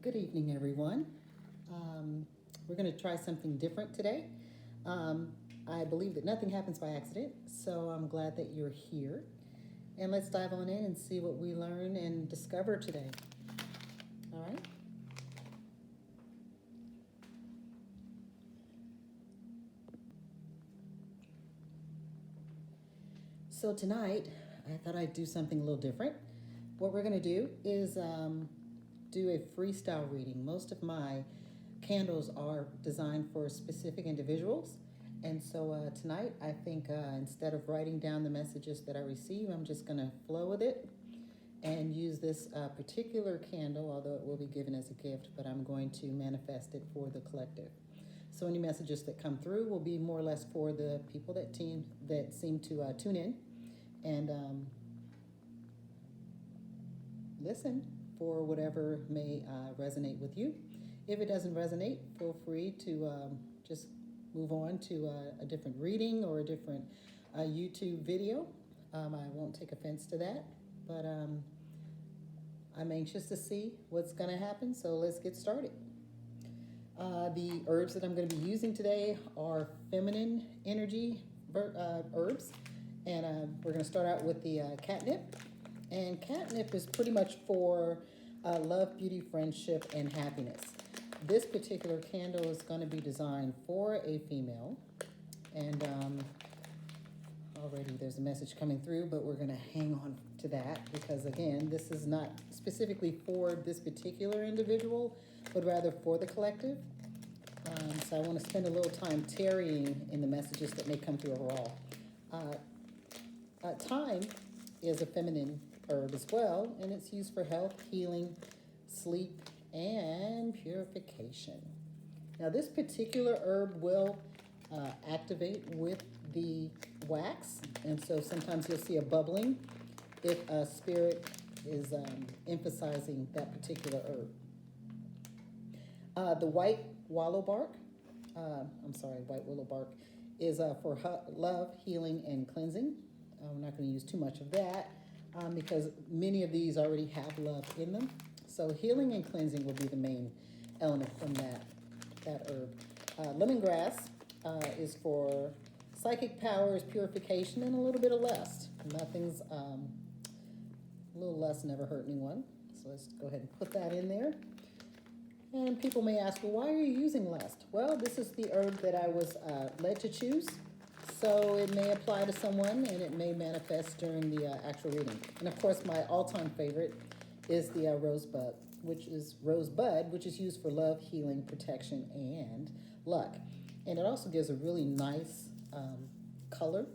Good evening, everyone. We're going to try something different today. Um, I believe that nothing happens by accident, so I'm glad that you're here. And let's dive on in and see what we learn and discover today. All right? So, tonight, I thought I'd do something a little different. What we're going to do is do a freestyle reading. Most of my candles are designed for specific individuals. And so tonight, I think instead of writing down the messages that I receive, I'm just going to flow with it and use this particular candle, although it will be given as a gift, but I'm going to manifest it for the collective. So any messages that come through will be more or less for the people that seem to tune in and listen for whatever may resonate with you. If it doesn't resonate, feel free to just move on to a different reading or a different YouTube video. I won't take offense to that, but I'm anxious to see what's going to happen, so let's get started. The herbs that I'm going to be using today are feminine energy herbs, and we're going to start out with the catnip. And catnip is pretty much for love, beauty, friendship, and happiness. This particular candle is going to be designed for a female, and already there's a message coming through, but we're going to hang on to that because, again, this is not specifically for this particular individual, but rather for the collective. So I want to spend a little time tarrying in the messages that may come through overall. Thyme is a feminine herb as well, and it's used for health, healing, sleep, and purification. Now, this particular herb will activate with the wax, and so sometimes you'll see a bubbling if a spirit is emphasizing that particular herb. The white willow bark, white willow bark is for love, healing, and cleansing. We're not going to use too much of that because many of these already have love in them. So healing and cleansing will be the main element from that herb. Lemongrass is for psychic powers, purification, and a little bit of lust. Nothing's a little lust never hurt anyone. So let's go ahead and put that in there. And people may ask, well, why are you using lust? Well, this is the herb that I was led to choose. So it may apply to someone and it may manifest during the actual reading. And of course, my all-time favorite is the rosebud, which is used for love, healing, protection, and luck. And it also gives a really nice color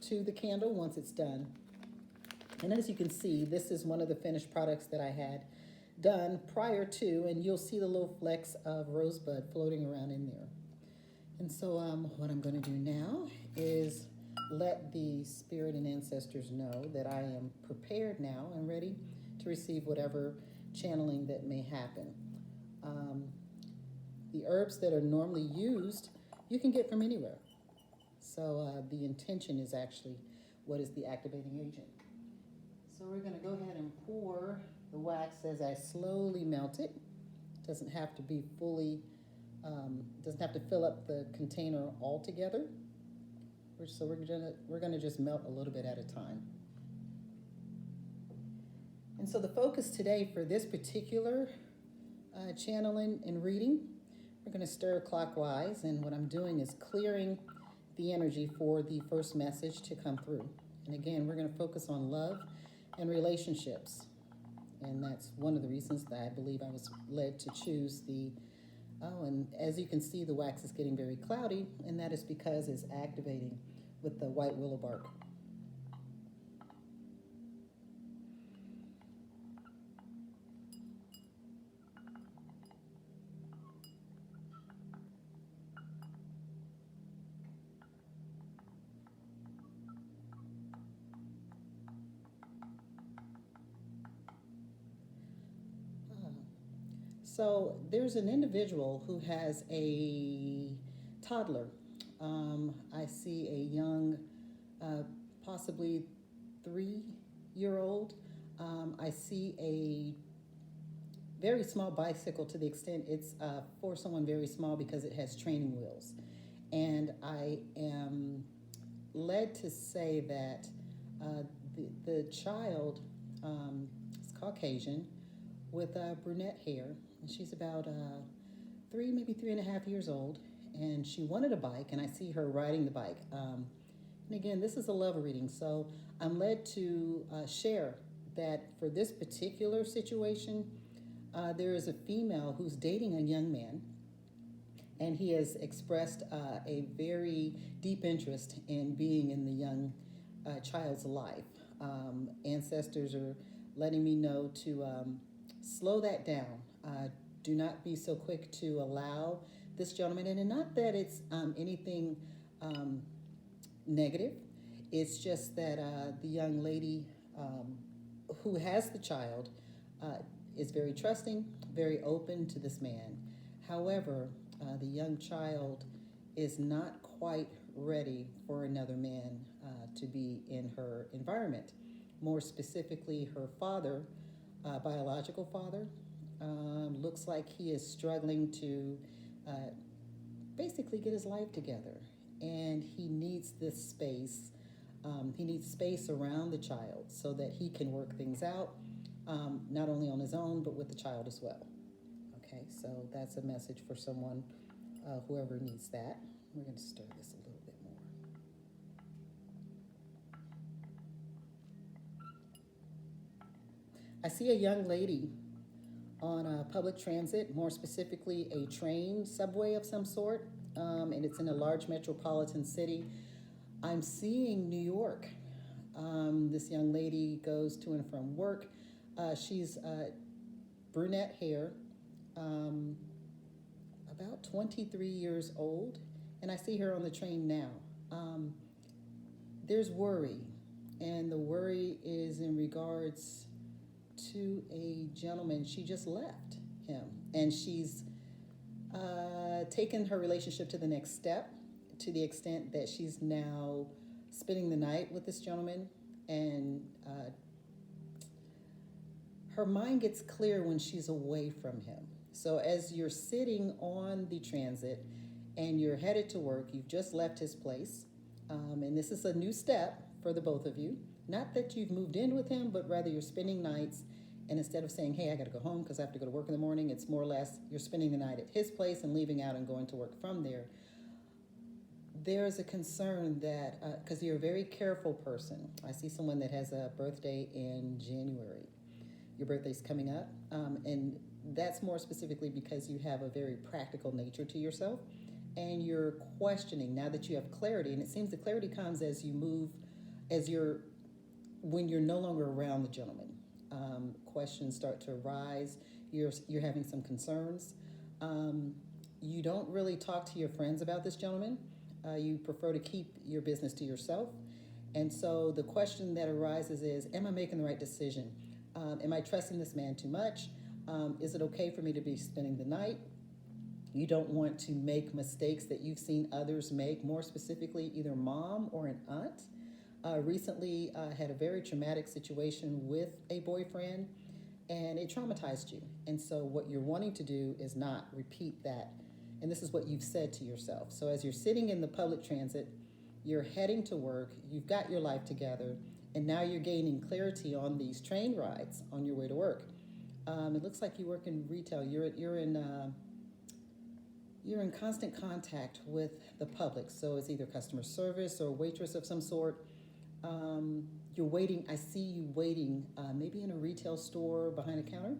to the candle once it's done. And as you can see, this is one of the finished products that I had done prior to, and you'll see the little flecks of rosebud floating around in there. And so what I'm going to do now is let the spirit and ancestors know that I am prepared now and ready to receive whatever channeling that may happen. The herbs that are normally used, you can get from anywhere. So the intention is actually what is the activating agent. So we're going to go ahead and pour the wax as I slowly melt it. It doesn't have to be fully, doesn't have to fill up the container altogether. So we're gonna just melt a little bit at a time. And so the focus today for this particular channeling and reading, we're gonna stir clockwise, and what I'm doing is clearing the energy for the first message to come through. And again, we're gonna focus on love and relationships. And that's one of the reasons that I believe I was led to choose and as you can see, the wax is getting very cloudy, and that is because it's activating with the white willow bark. So there's an individual who has a toddler. I see a young, possibly 3-year-old. I see a very small bicycle to the extent it's for someone very small because it has training wheels. And I am led to say that the child is Caucasian with brunette hair. She's about 3, maybe 3.5 years old, and she wanted a bike, and I see her riding the bike. And again, this is a love reading, so I'm led to share that for this particular situation, there is a female who's dating a young man, and he has expressed a very deep interest in being in the young child's life. Ancestors are letting me know to slow that down. Do not be so quick to allow this gentleman in, and not that it's anything negative. It's just that the young lady who has the child is very trusting, very open to this man. However, the young child is not quite ready for another man to be in her environment. More specifically, her father, biological father, looks like he is struggling to basically get his life together. And he needs this space. He needs space around the child so that he can work things out, not only on his own, but with the child as well. Okay, so that's a message for someone, whoever needs that. We're going to stir this a little bit more. I see a young lady on public transit, more specifically a train, subway of some sort, and it's in a large metropolitan city. I'm seeing New York. This young lady goes to and from work. She's brunette hair, about 23 years old, and I see her on the train now. There's worry, and the worry is in regards to a gentleman. She just left him, and she's taken her relationship to the next step, to the extent that she's now spending the night with this gentleman, and her mind gets clear when she's away from him. So as you're sitting on the transit and you're headed to work, you've just left his place, and this is a new step for the both of you. Not that you've moved in with him, but rather you're spending nights, and instead of saying, hey, I got to go home because I have to go to work in the morning, it's more or less you're spending the night at his place and leaving out and going to work from there. There's a concern that, because you're a very careful person, I see someone that has a birthday in January. Your birthday's coming up, and that's more specifically because you have a very practical nature to yourself, and you're questioning now that you have clarity, and it seems the clarity comes as you move, when you're no longer around the gentleman. Questions start to arise. You're having some concerns. You don't really talk to your friends about this gentleman. You prefer to keep your business to yourself. And so the question that arises is, am I making the right decision? Am I trusting this man too much? Is it okay for me to be spending the night? You don't want to make mistakes that you've seen others make, more specifically either mom or an aunt. Recently had a very traumatic situation with a boyfriend, and it traumatized you. And so what you're wanting to do is not repeat that. And this is what you've said to yourself. So as you're sitting in the public transit, you're heading to work, you've got your life together, and now you're gaining clarity on these train rides on your way to work. It looks like you work in retail. You're in constant contact with the public. So it's either customer service or waitress of some sort. You're waiting. I see you waiting, maybe in a retail store behind a counter.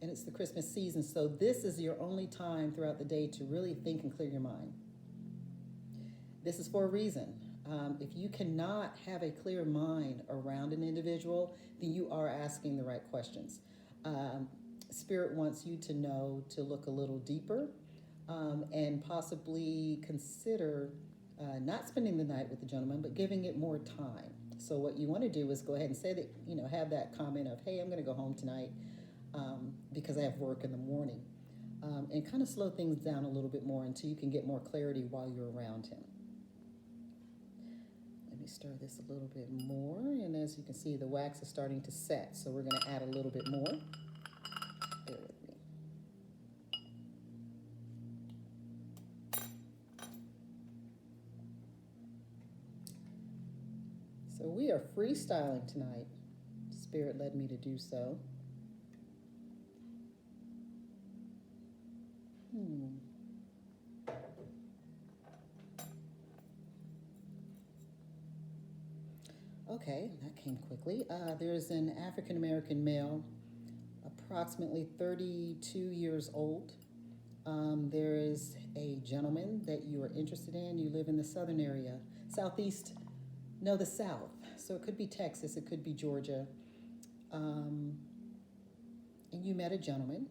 And it's the Christmas season. So this is your only time throughout the day to really think and clear your mind. This is for a reason. If you cannot have a clear mind around an individual, then you are asking the right questions. Spirit wants you to know to look a little deeper, and possibly consider not spending the night with the gentleman, but giving it more time. So what you want to do is go ahead and say that, have that comment of, hey, I'm going to go home tonight because I have work in the morning, and kind of slow things down a little bit more until you can get more clarity while you're around him. Let me stir this a little bit more, and as you can see, the wax is starting to set, so we're going to add a little bit more. are freestyling tonight. Spirit led me to do so. Hmm. Okay, that came quickly. There's an African American male, approximately 32 years old. There is a gentleman that you are interested in. You live in the southern area, southeast, no, the south. So it could be Texas, it could be Georgia. Um, and you met a gentleman,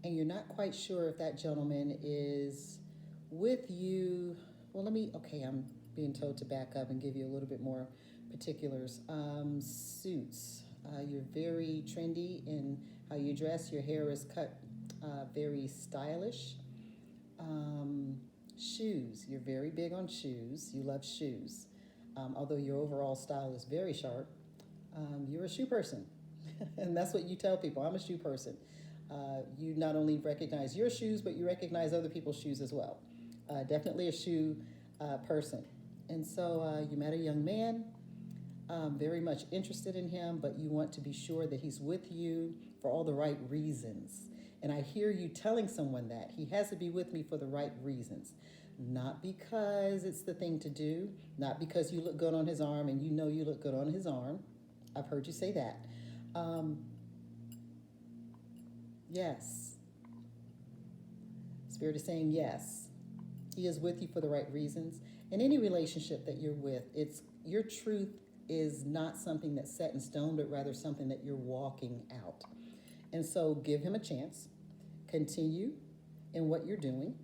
and you're not quite sure if that gentleman is with you. Well, okay, I'm being told to back up and give you a little bit more particulars. Suits. You're very trendy in how you dress. Your hair is cut very stylish. Shoes. You're very big on shoes. You love shoes. Although your overall style is very sharp, you're a shoe person. And that's what you tell people. I'm a shoe person. You not only recognize your shoes, but you recognize other people's shoes as well. Definitely a shoe person. And so you met a young man, very much interested in him, but you want to be sure that he's with you for all the right reasons. And I hear you telling someone that he has to be with me for the right reasons. Not because it's the thing to do, not because you look good on his arm and you know you look good on his arm. I've heard you say that. Yes. Spirit is saying yes. He is with you for the right reasons. In any relationship that you're with, it's your truth is not something that's set in stone, but rather something that you're walking out. And so give him a chance. Continue in what you're doing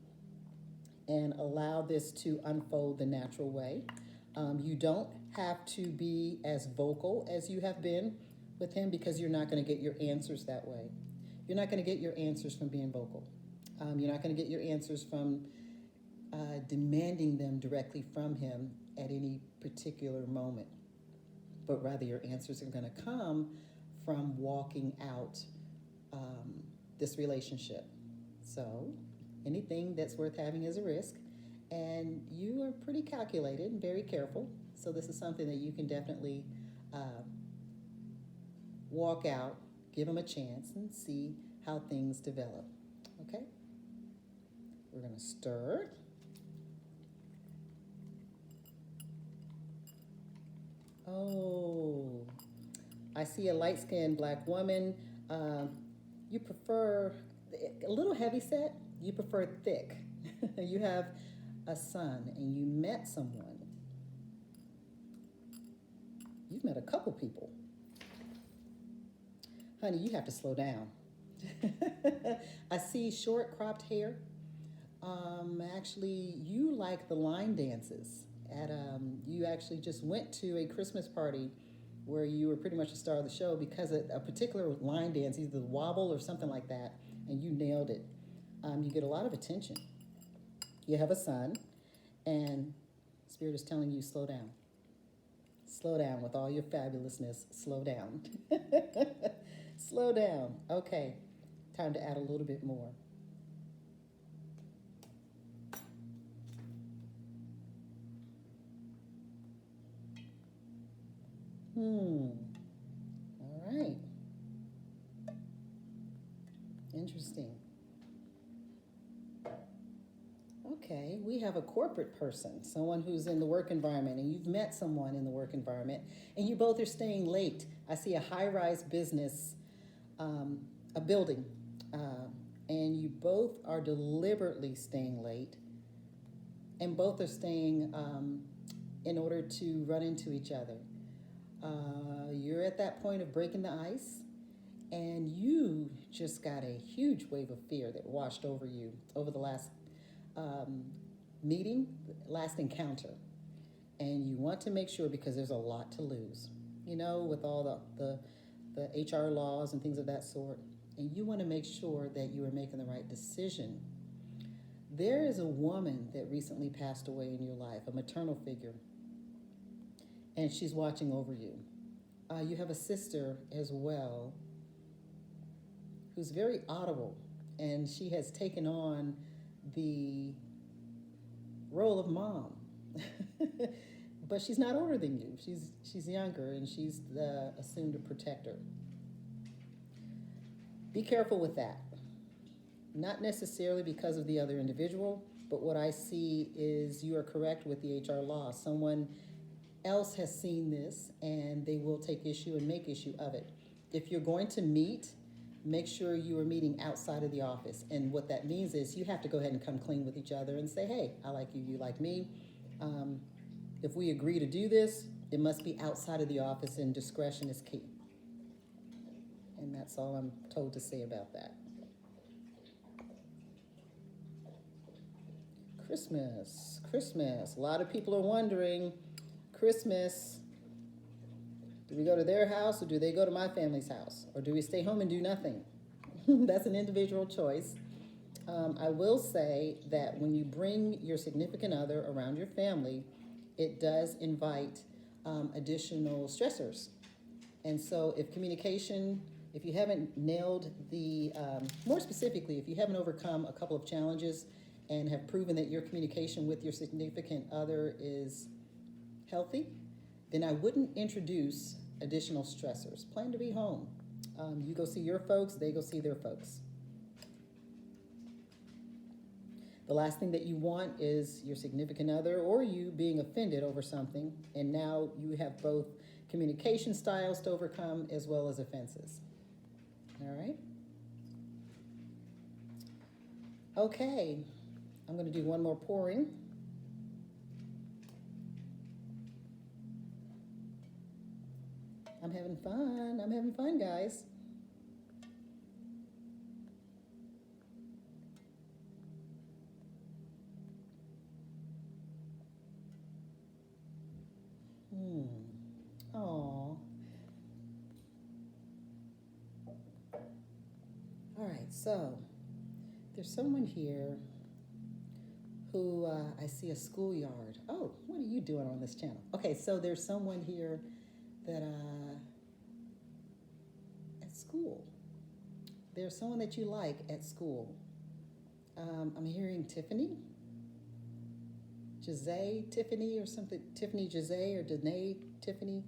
and allow this to unfold the natural way. You don't have to be as vocal as you have been with him because you're not going to get your answers that way. You're not going to get your answers from being vocal. You're not going to get your answers from demanding them directly from him at any particular moment, but rather your answers are going to come from walking out this relationship. So anything that's worth having is a risk, and you are pretty calculated and very careful. So this is something that you can definitely walk out, give them a chance, and see how things develop. Okay? We're going to stir. Oh, I see a light-skinned black woman. You prefer a little heavy set. You prefer thick. You have a son and you met someone. You've met a couple people. Honey, you have to slow down. I see short cropped hair. Actually, you like the line dances. You actually just went to a Christmas party where you were pretty much the star of the show because of a particular line dance, either the wobble or something like that, and you nailed it. You get a lot of attention. You have a son, and Spirit is telling you, slow down. Slow down with all your fabulousness. Slow down. Slow down. Okay, time to add a little bit more. All right. Interesting. Okay, we have a corporate person, someone who's in the work environment, and you've met someone in the work environment, and you both are staying late. I see a high-rise business, a building, and you both are deliberately staying late, and both are staying in order to run into each other. You're at that point of breaking the ice, and you just got a huge wave of fear that washed over you over the last meeting, last encounter. And you want to make sure, because there's a lot to lose, you know, with all the HR laws and things of that sort. And you want to make sure that you are making the right decision. There is a woman that recently passed away in your life, a maternal figure, and she's watching over you. You have a sister as well who's very audible, and she has taken on the role of mom. but she's not older than you. She's younger, and she's assumed a protector. Be careful with that. Not necessarily because of the other individual, but what I see is you are correct with the HR law. Someone else has seen this, and they will take issue and make issue of it. If you're going to meet, make sure you are meeting outside of the office. And what that means is you have to go ahead and come clean with each other and say, hey, I like you, you like me. If we agree to do this, it must be outside of the office, and discretion is key. And that's all I'm told to say about that. Christmas. A lot of people are wondering, Christmas, do we go to their house or do they go to my family's house? Or do we stay home and do nothing? That's an individual choice. I will say that when you bring your significant other around your family, it does invite additional stressors. And so if you haven't nailed more specifically, if you haven't overcome a couple of challenges and have proven that your communication with your significant other is healthy, then I wouldn't introduce additional stressors. Plan to be home. You go see your folks, they go see their folks. The last thing that you want is your significant other or you being offended over something, and now you have both communication styles to overcome as well as offenses. All right? Okay, I'm going to do one more pouring. I'm having fun, guys. All right, so there's someone here who I see a schoolyard. Oh, what are you doing on this channel? Okay, so there's someone here that at school. There's someone that you like at school. I'm hearing Tiffany, Tiffany or something. Tiffany Jose or Danae Tiffany.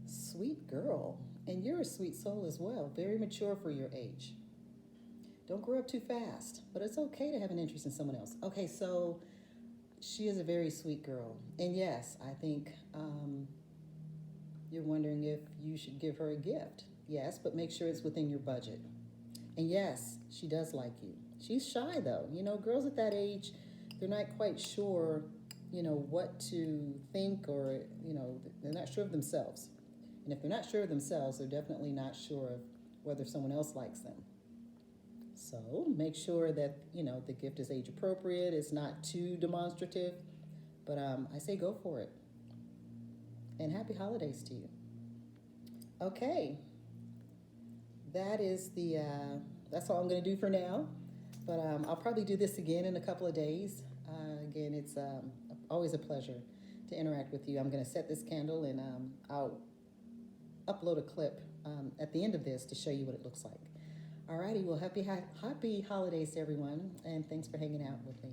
Sweet girl. And you're a sweet soul as well. Very mature for your age. Don't grow up too fast, but it's okay to have an interest in someone else. Okay, so she is a very sweet girl. And yes, I think you're wondering if you should give her a gift. Yes, but make sure it's within your budget. And yes, she does like you. She's shy though. You know, girls at that age, they're not quite sure, what to think, or, they're not sure of themselves. And if they're not sure of themselves, they're definitely not sure of whether someone else likes them. So make sure that, the gift is age appropriate, it's not too demonstrative, but I say go for it. And happy holidays to you. Okay, that's all I'm gonna do for now, but I'll probably do this again in a couple of days. Again, it's always a pleasure to interact with you. I'm gonna set this candle, and I'll upload a clip at the end of this to show you what it looks like. Alrighty, well, happy holidays to everyone, and thanks for hanging out with me.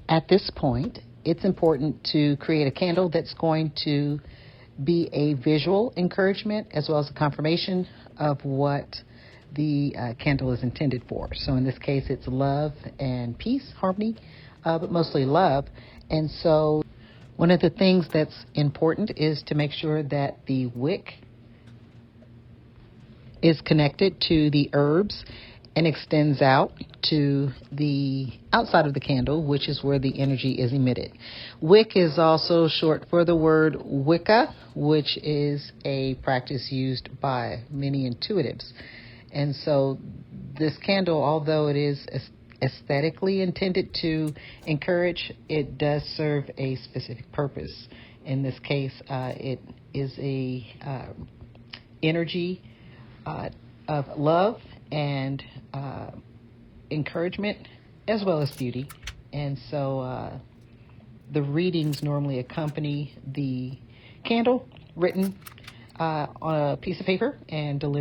At this point, it's important to create a candle that's going to be a visual encouragement as well as a confirmation of what the candle is intended for. So in this case, it's love and peace, harmony, but mostly love. And so one of the things that's important is to make sure that the wick is connected to the herbs and extends out to the outside of the candle, which is where the energy is emitted. Wick is also short for the word Wicca, which is a practice used by many intuitives. And so this candle, although it is aesthetically intended to encourage, it does serve a specific purpose. In this case, it is a energy of love and encouragement as well as beauty. And so the readings normally accompany the candle, written on a piece of paper and deliver